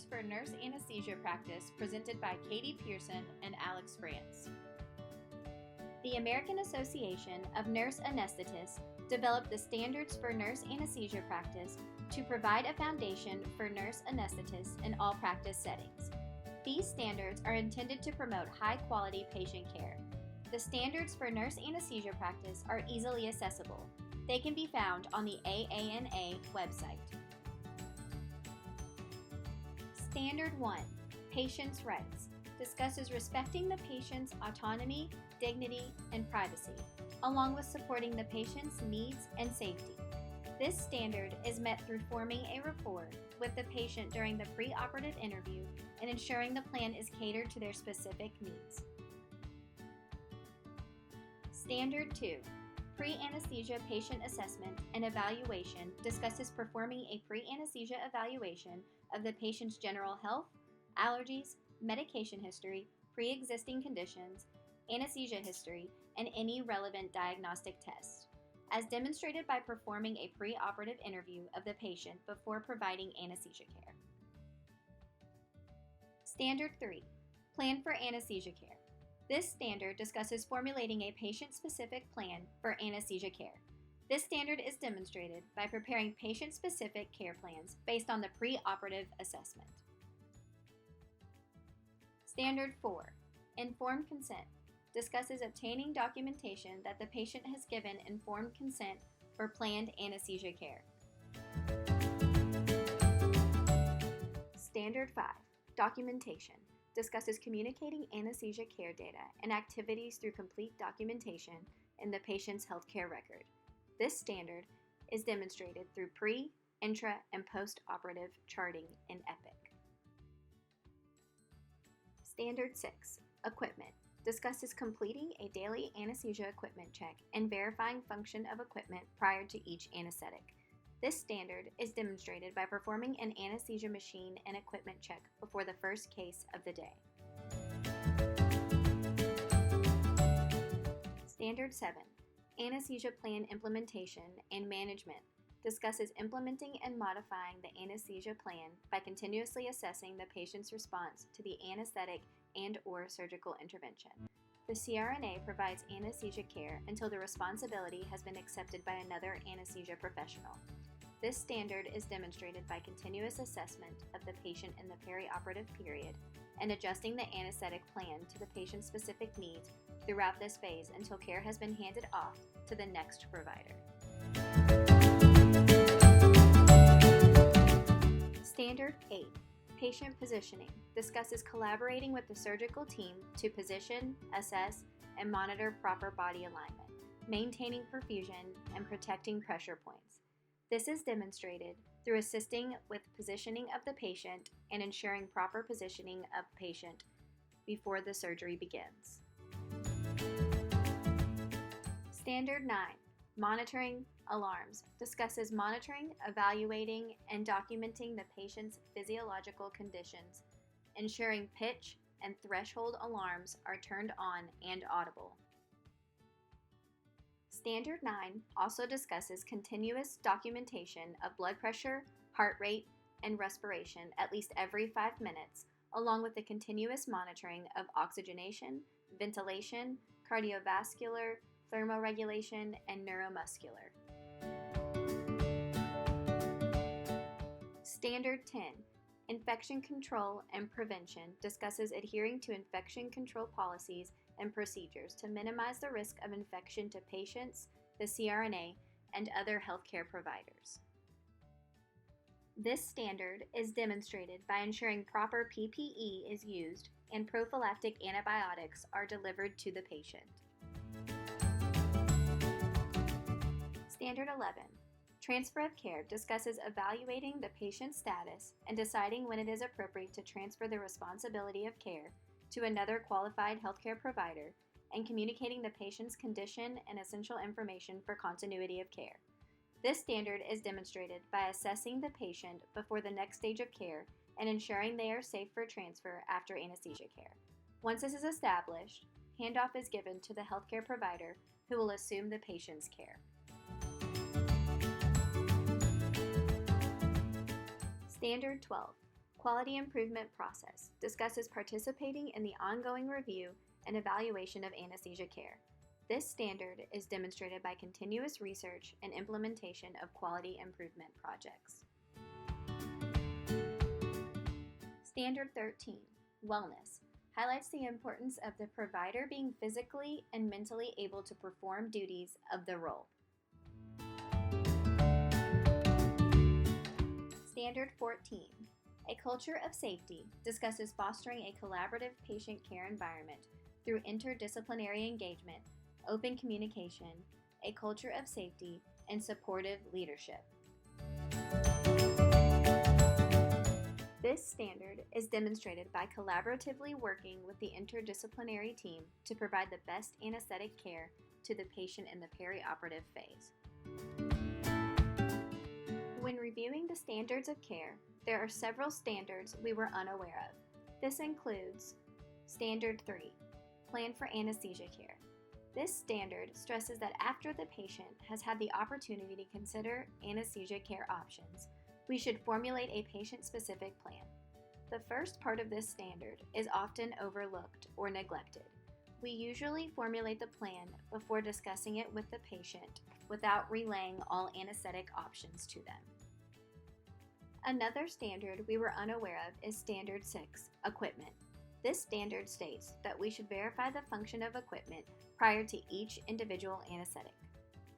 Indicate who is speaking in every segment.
Speaker 1: for Nurse Anesthesia Practice presented by Katie Pearson and Alex France. The American Association of Nurse Anesthetists developed the Standards for Nurse Anesthesia Practice to provide a foundation for nurse anesthetists in all practice settings. These standards are intended to promote high-quality patient care. The Standards for Nurse Anesthesia Practice are easily accessible. They can be found on the AANA website. Standard 1, Patient's Rights, discusses respecting the patient's autonomy, dignity, and privacy, along with supporting the patient's needs and safety. This standard is met through forming a rapport with the patient during the preoperative interview and ensuring the plan is catered to their specific needs. Standard 2, Pre-anesthesia patient assessment and evaluation, discusses performing a pre-anesthesia evaluation of the patient's general health, allergies, medication history, pre-existing conditions, anesthesia history, and any relevant diagnostic tests, as demonstrated by performing a pre-operative interview of the patient before providing anesthesia care. Standard 3, Plan for anesthesia care. This standard discusses formulating a patient-specific plan for anesthesia care. This standard is demonstrated by preparing patient-specific care plans based on the pre-operative assessment. Standard 4, Informed consent, discusses obtaining documentation that the patient has given informed consent for planned anesthesia care. Standard 5, Documentation, discusses communicating anesthesia care data and activities through complete documentation in the patient's healthcare record. This standard is demonstrated through pre, intra, and post-operative charting in Epic. Standard 6, Equipment, discusses completing a daily anesthesia equipment check and verifying function of equipment prior to each anesthetic. This standard is demonstrated by performing an anesthesia machine and equipment check before the first case of the day. Standard 7, Anesthesia Plan Implementation and Management, discusses implementing and modifying the anesthesia plan by continuously assessing the patient's response to the anesthetic and/or surgical intervention. The CRNA provides anesthesia care until the responsibility has been accepted by another anesthesia professional. This standard is demonstrated by continuous assessment of the patient in the perioperative period and adjusting the anesthetic plan to the patient's specific needs throughout this phase until care has been handed off to the next provider. Standard 8, Patient Positioning, discusses collaborating with the surgical team to position, assess, and monitor proper body alignment, maintaining perfusion, and protecting pressure points. This is demonstrated through assisting with positioning of the patient and ensuring proper positioning of the patient before the surgery begins. Standard 9, Monitoring Alarms, discusses monitoring, evaluating, and documenting the patient's physiological conditions, ensuring pitch and threshold alarms are turned on and audible. Standard 9 also discusses continuous documentation of blood pressure, heart rate, and respiration at least every 5 minutes, along with the continuous monitoring of oxygenation, ventilation, cardiovascular, thermoregulation, and neuromuscular. Standard 10, Infection Control and Prevention, discusses adhering to infection control policies and procedures to minimize the risk of infection to patients, the CRNA, and other healthcare providers. This standard is demonstrated by ensuring proper PPE is used and prophylactic antibiotics are delivered to the patient. Standard 11, Transfer of Care, discusses evaluating the patient's status and deciding when it is appropriate to transfer the responsibility of care to another qualified healthcare provider and communicating the patient's condition and essential information for continuity of care. This standard is demonstrated by assessing the patient before the next stage of care and ensuring they are safe for transfer after anesthesia care. Once this is established, handoff is given to the healthcare provider who will assume the patient's care. Standard 12, Quality improvement process discusses participating in the ongoing review and evaluation of anesthesia care. This standard is demonstrated by continuous research and implementation of quality improvement projects. Standard 13, Wellness, highlights the importance of the provider being physically and mentally able to perform duties of the role. Standard 14, A Culture of Safety, discusses fostering a collaborative patient care environment through interdisciplinary engagement, open communication, a culture of safety, and supportive leadership. This standard is demonstrated by collaboratively working with the interdisciplinary team to provide the best anesthetic care to the patient in the perioperative phase. When reviewing the standards of care, there are several standards we were unaware of. This includes Standard 3, Plan for Anesthesia Care. This standard stresses that after the patient has had the opportunity to consider anesthesia care options, we should formulate a patient-specific plan. The first part of this standard is often overlooked or neglected. We usually formulate the plan before discussing it with the patient without relaying all anesthetic options to them. Another standard we were unaware of is Standard 6, Equipment. This standard states that we should verify the function of equipment prior to each individual anesthetic.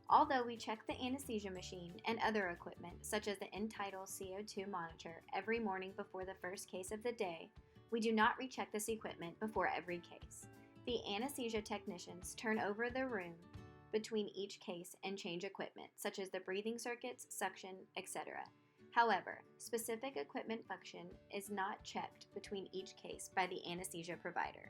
Speaker 1: Although we check the anesthesia machine and other equipment, such as the end-tidal CO2 monitor, every morning before the first case of the day, we do not recheck this equipment before every case. The anesthesia technicians turn over the room between each case and change equipment, such as the breathing circuits, suction, etc. However, specific equipment function is not checked between each case by the anesthesia provider.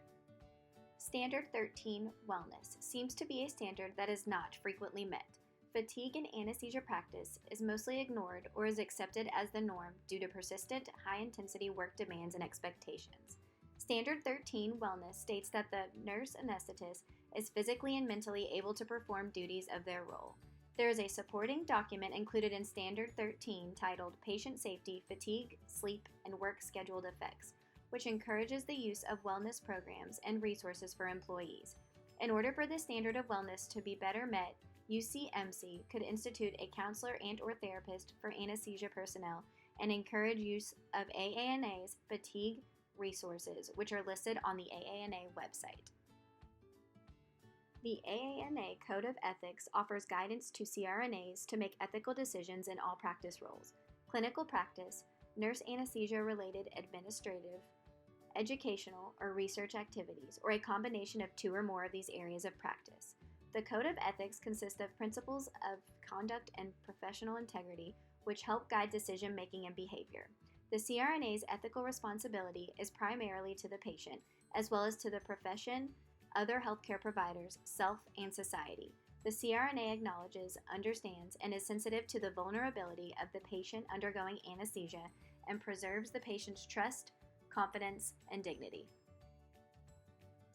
Speaker 1: Standard 13, Wellness, seems to be a standard that is not frequently met. Fatigue in anesthesia practice is mostly ignored or is accepted as the norm due to persistent, high-intensity work demands and expectations. Standard 13, Wellness, states that the nurse anesthetist is physically and mentally able to perform duties of their role. There is a supporting document included in Standard 13 titled Patient Safety, Fatigue, Sleep, and Work Scheduled Effects, which encourages the use of wellness programs and resources for employees. In order for this standard of wellness to be better met, UCMC could institute a counselor and/or therapist for anesthesia personnel and encourage use of AANA's fatigue resources, which are listed on the AANA website. The AANA Code of Ethics offers guidance to CRNAs to make ethical decisions in all practice roles: clinical practice, nurse anesthesia-related administrative, educational, or research activities, or a combination of two or more of these areas of practice. The Code of Ethics consists of principles of conduct and professional integrity, which help guide decision-making and behavior. The CRNA's ethical responsibility is primarily to the patient, as well as to the profession, other healthcare providers, self, and society. The CRNA acknowledges, understands, and is sensitive to the vulnerability of the patient undergoing anesthesia and preserves the patient's trust, confidence, and dignity.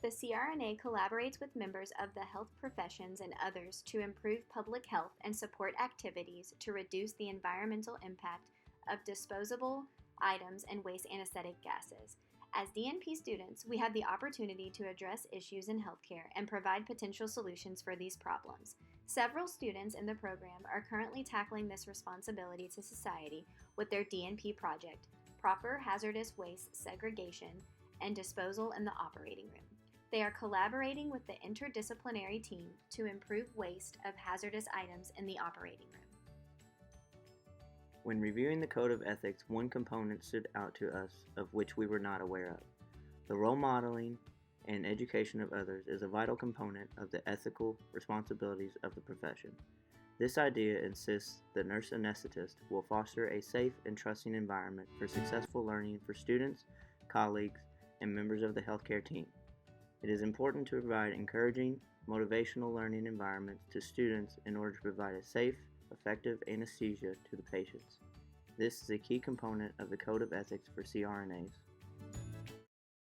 Speaker 1: The CRNA collaborates with members of the health professions and others to improve public health and support activities to reduce the environmental impact of disposable items and waste anesthetic gases. As DNP students, we have the opportunity to address issues in healthcare and provide potential solutions for these problems. Several students in the program are currently tackling this responsibility to society with their DNP project, Proper Hazardous Waste Segregation and Disposal in the Operating Room. They are collaborating with the interdisciplinary team to improve waste of hazardous items in the operating room.
Speaker 2: When reviewing the Code of Ethics, one component stood out to us of which we were not aware of. The role modeling and education of others is a vital component of the ethical responsibilities of the profession. This idea insists the nurse anesthetist will foster a safe and trusting environment for successful learning for students, colleagues, and members of the healthcare team. It is important to provide encouraging, motivational learning environments to students in order to provide a safe, effective anesthesia to the patients. This is a key component of the Code of Ethics for CRNAs.